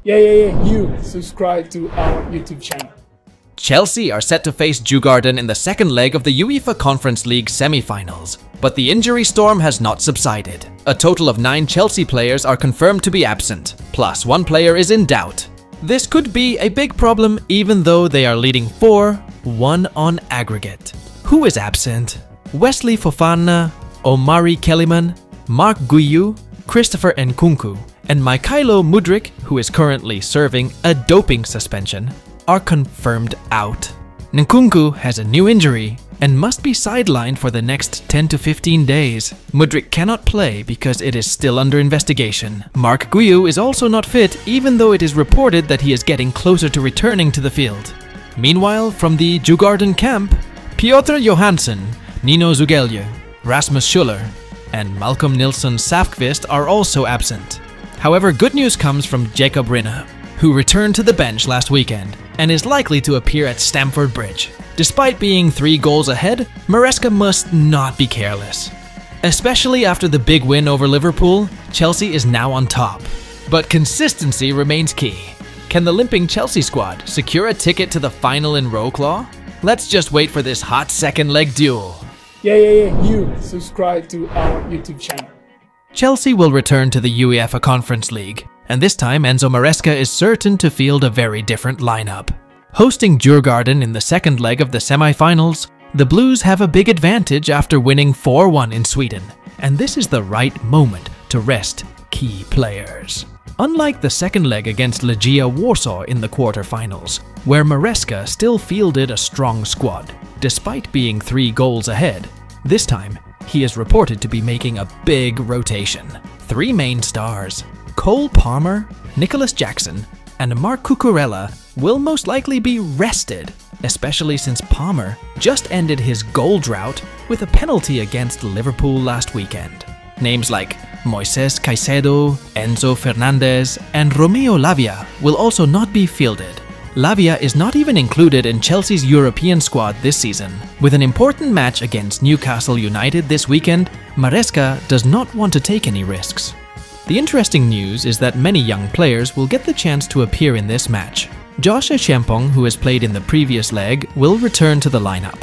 You subscribe to our YouTube channel. Chelsea are set to face Djugarden in the second leg of the UEFA Conference League semi-finals, but the injury storm has not subsided. A total of 9 Chelsea players are confirmed to be absent, plus 1 player is in doubt. This could be a big problem even though they are leading 4-1 on aggregate. Who is absent? Wesley Fofana, Omari Kellyman, Mark Guiu, Christopher Nkunku, and Mykhailo Mudryk, who is currently serving a doping suspension, are confirmed out. Nkunku has a new injury and must be sidelined for the next 10 to 15 days. Mudryk cannot play because it is still under investigation. Mark Guiu is also not fit even though it is reported that he is getting closer to returning to the field. Meanwhile, from the Djugarden camp, Piotr Johansson, Nino Zugelje, Rasmus Schuller, and Malcolm Nilsson Safqvist are also absent. However, good news comes from Jacob Rinne, who returned to the bench last weekend and is likely to appear at Stamford Bridge. Despite being 3 goals ahead, Maresca must not be careless. Especially after the big win over Liverpool, Chelsea is now on top. But consistency remains key. Can the limping Chelsea squad secure a ticket to the final in Wroclaw? Let's just wait for this hot second leg duel. You subscribe to our YouTube channel. Chelsea will return to the UEFA Conference League, and this time Enzo Maresca is certain to field a very different lineup. Hosting Djurgården in the second leg of the semi-finals, the Blues have a big advantage after winning 4-1 in Sweden, and this is the right moment to rest key players. Unlike the second leg against Legia Warsaw in the quarter-finals, where Maresca still fielded a strong squad, despite being 3 goals ahead, this time he is reported to be making a big rotation. 3 main stars, Cole Palmer, Nicholas Jackson, and Marc Cucurella will most likely be rested, especially since Palmer just ended his goal drought with a penalty against Liverpool last weekend. Names like Moises Caicedo, Enzo Fernandez, and Romeo Lavia will also not be fielded. Lavia is not even included in Chelsea's European squad this season. With an important match against Newcastle United this weekend, Maresca does not want to take any risks. The interesting news is that many young players will get the chance to appear in this match. Josh Echempong, who has played in the previous leg, will return to the lineup,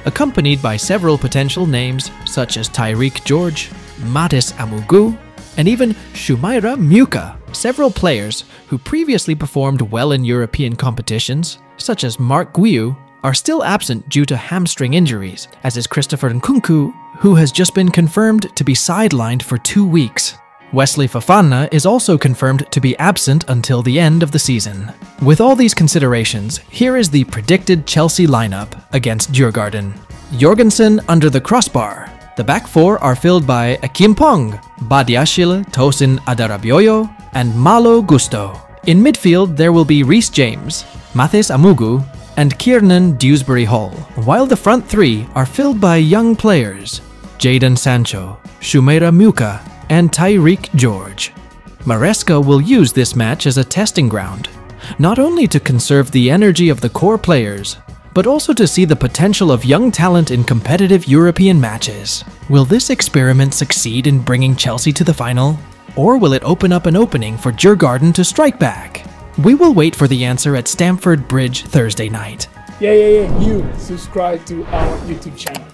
accompanied by several potential names such as Tyrique George, Matis Amugu, and even Shumaira Muka. Several players who previously performed well in European competitions, such as Mark Guiu, are still absent due to hamstring injuries, as is Christopher Nkunku, who has just been confirmed to be sidelined for 2 weeks. Wesley Fofana is also confirmed to be absent until the end of the season. With all these considerations, here is the predicted Chelsea lineup against Djurgården. Jorgensen under the crossbar. The back 4 are filled by Akimpong, Badiashile Tosin Adarabioyo, and Malo Gusto. In midfield, there will be Reece James, Mathis Amugu, and Kiernan Dewsbury Hall, while the front 3 are filled by young players, Jadon Sancho, Shumaira Muka, and Tyrique George. Maresca will use this match as a testing ground, not only to conserve the energy of the core players, but also to see the potential of young talent in competitive European matches. Will this experiment succeed in bringing Chelsea to the final? Or will it open up an opening for Djurgården to strike back? We will wait for the answer at Stamford Bridge Thursday night. You subscribe to our YouTube channel.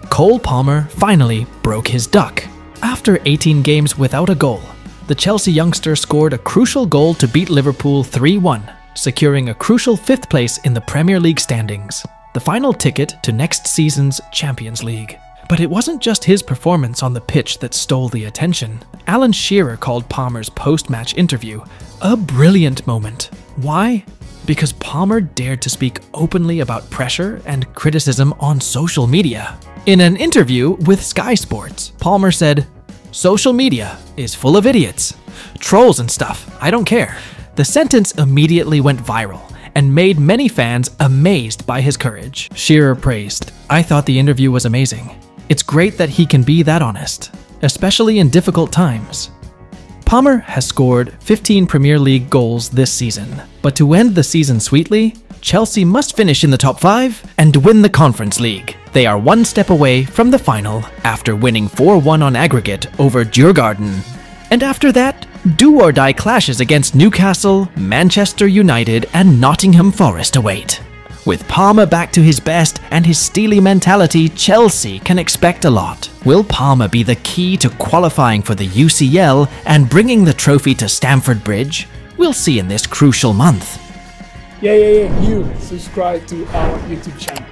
Cole Palmer finally broke his duck. After 18 games without a goal, the Chelsea youngster scored a crucial goal to beat Liverpool 3-1, securing a crucial 5th place in the Premier League standings, the final ticket to next season's Champions League. But it wasn't just his performance on the pitch that stole the attention. Alan Shearer called Palmer's post-match interview a brilliant moment. Why? Because Palmer dared to speak openly about pressure and criticism on social media. In an interview with Sky Sports, Palmer said, "Social media is full of idiots. Trolls and stuff, I don't care." The sentence immediately went viral and made many fans amazed by his courage. Shearer praised, "I thought the interview was amazing. It's great that he can be that honest, especially in difficult times." Palmer has scored 15 Premier League goals this season, but to end the season sweetly, Chelsea must finish in the top 5 and win the Conference League. They are 1 step away from the final after winning 4-1 on aggregate over Djurgården. And after that, do-or-die clashes against Newcastle, Manchester United and Nottingham Forest await. With Palmer back to his best and his steely mentality, Chelsea can expect a lot. Will Palmer be the key to qualifying for the UCL and bringing the trophy to Stamford Bridge? We'll see in this crucial month. You subscribe to our YouTube channel.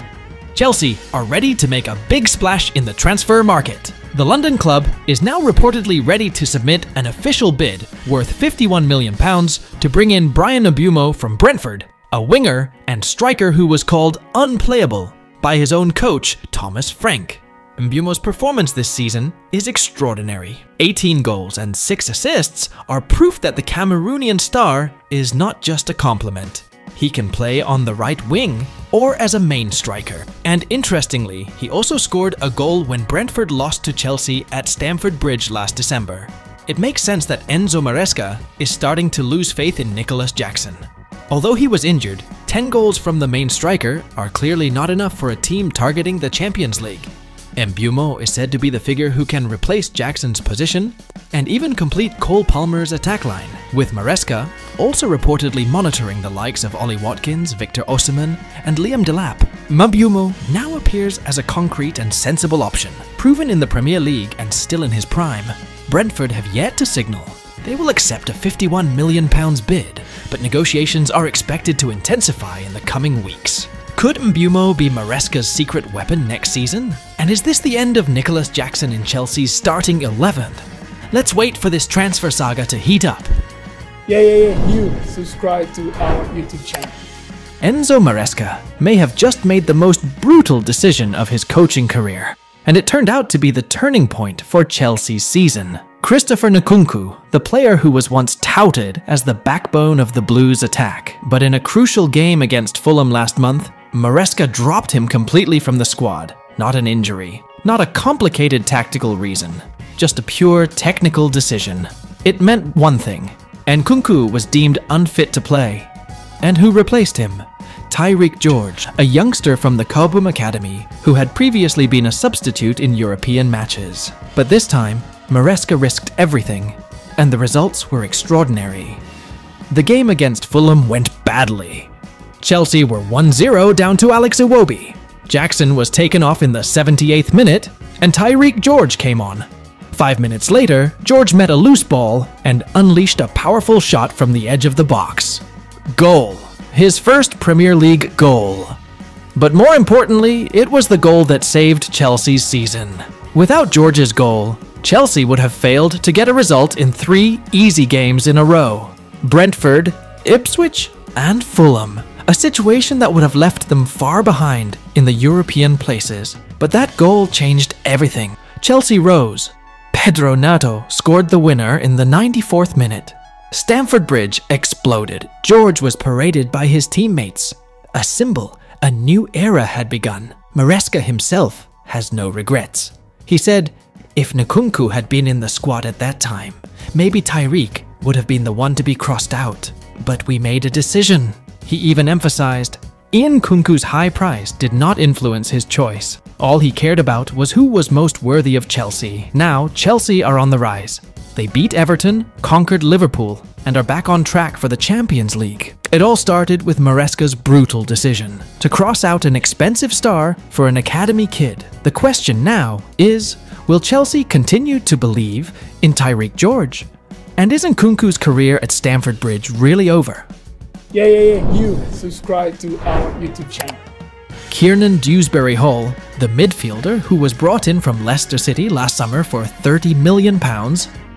Chelsea are ready to make a big splash in the transfer market. The London club is now reportedly ready to submit an official bid worth £51 million to bring in Bryan Mbeumo from Brentford, a winger and striker who was called unplayable by his own coach, Thomas Frank. Mbeumo's performance this season is extraordinary. 18 goals and 6 assists are proof that the Cameroonian star is not just a compliment. He can play on the right wing or as a main striker. And interestingly, he also scored a goal when Brentford lost to Chelsea at Stamford Bridge last December. It makes sense that Enzo Maresca is starting to lose faith in Nicholas Jackson. Although he was injured, 10 goals from the main striker are clearly not enough for a team targeting the Champions League. Mbeumo is said to be the figure who can replace Jackson's position and even complete Cole Palmer's attack line, with Maresca also reportedly monitoring the likes of Ollie Watkins, Victor Osimhen and Liam Delap. Mbeumo now appears as a concrete and sensible option, proven in the Premier League and still in his prime. Brentford have yet to signal they will accept a £51 million bid, but negotiations are expected to intensify in the coming weeks. Could Mbeumo be Maresca's secret weapon next season? And is this the end of Nicholas Jackson in Chelsea's starting 11? Let's wait for this transfer saga to heat up. You subscribe to our YouTube channel. Enzo Maresca may have just made the most brutal decision of his coaching career, and it turned out to be the turning point for Chelsea's season. Christopher Nkunku, the player who was once touted as the backbone of the Blues' attack, but in a crucial game against Fulham last month, Maresca dropped him completely from the squad. Not an injury, not a complicated tactical reason, just a pure technical decision. It meant one thing: Nkunku was deemed unfit to play. And who replaced him? Tyrique George, a youngster from the Cobham Academy who had previously been a substitute in European matches. But this time, Maresca risked everything, and the results were extraordinary. The game against Fulham went badly. Chelsea were 1-0 down to Alex Iwobi. Jackson was taken off in the 78th minute, and Tyrique George came on. 5 minutes later, George met a loose ball and unleashed a powerful shot from the edge of the box. Goal. His first Premier League goal. But more importantly, it was the goal that saved Chelsea's season. Without George's goal, Chelsea would have failed to get a result in 3 easy games in a row: Brentford, Ipswich, and Fulham. A situation that would have left them far behind in the European places. But that goal changed everything. Chelsea rose. Pedro Neto scored the winner in the 94th minute. Stamford Bridge exploded. George was paraded by his teammates. A symbol, a new era had begun. Maresca himself has no regrets. He said, if Nkunku had been in the squad at that time, maybe Tyrique would have been the one to be crossed out. But we made a decision. He even emphasized, Nkunku's high price did not influence his choice. All he cared about was who was most worthy of Chelsea. Now, Chelsea are on the rise. They beat Everton, conquered Liverpool, and are back on track for the Champions League. It all started with Maresca's brutal decision to cross out an expensive star for an academy kid. The question now is, will Chelsea continue to believe in Tyrique George? And is Nkunku's career at Stamford Bridge really over? You subscribe to our YouTube channel. Kiernan Dewsbury-Hall, the midfielder who was brought in from Leicester City last summer for £30 million,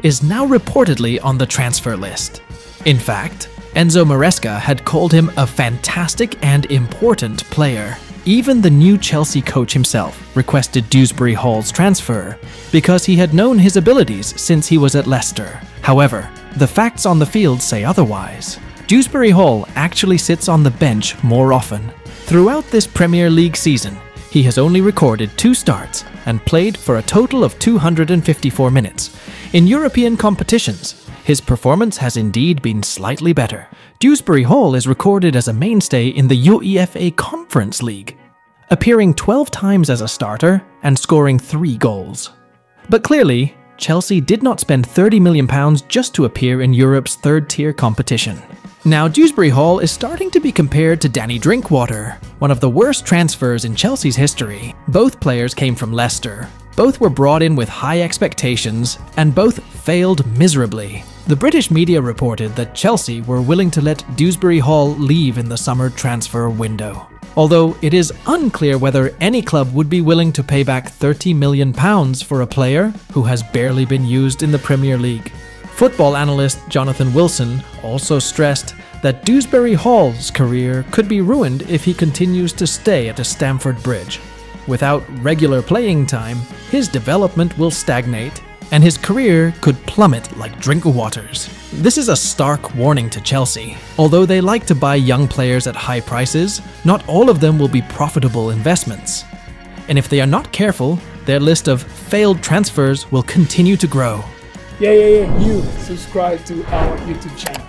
is now reportedly on the transfer list. In fact, Enzo Maresca had called him a fantastic and important player. Even the new Chelsea coach himself requested Dewsbury-Hall's transfer because he had known his abilities since he was at Leicester. However, the facts on the field say otherwise. Dewsbury-Hall actually sits on the bench more often. Throughout this Premier League season, he has only recorded 2 starts and played for a total of 254 minutes. In European competitions, his performance has indeed been slightly better. Dewsbury-Hall is recorded as a mainstay in the UEFA Conference League, appearing 12 times as a starter and scoring 3 goals. But clearly, Chelsea did not spend £30 million just to appear in Europe's third-tier competition. Now, Dewsbury Hall is starting to be compared to Danny Drinkwater, one of the worst transfers in Chelsea's history. Both players came from Leicester. Both were brought in with high expectations, and both failed miserably. The British media reported that Chelsea were willing to let Dewsbury Hall leave in the summer transfer window. Although it is unclear whether any club would be willing to pay back £30 million for a player who has barely been used in the Premier League. Football analyst Jonathan Wilson also stressed that Dewsbury Hall's career could be ruined if he continues to stay at Stamford Bridge. Without regular playing time, his development will stagnate, and his career could plummet like Drinkwater's. This is a stark warning to Chelsea. Although they like to buy young players at high prices, not all of them will be profitable investments. And if they are not careful, their list of failed transfers will continue to grow. You subscribe to our YouTube channel.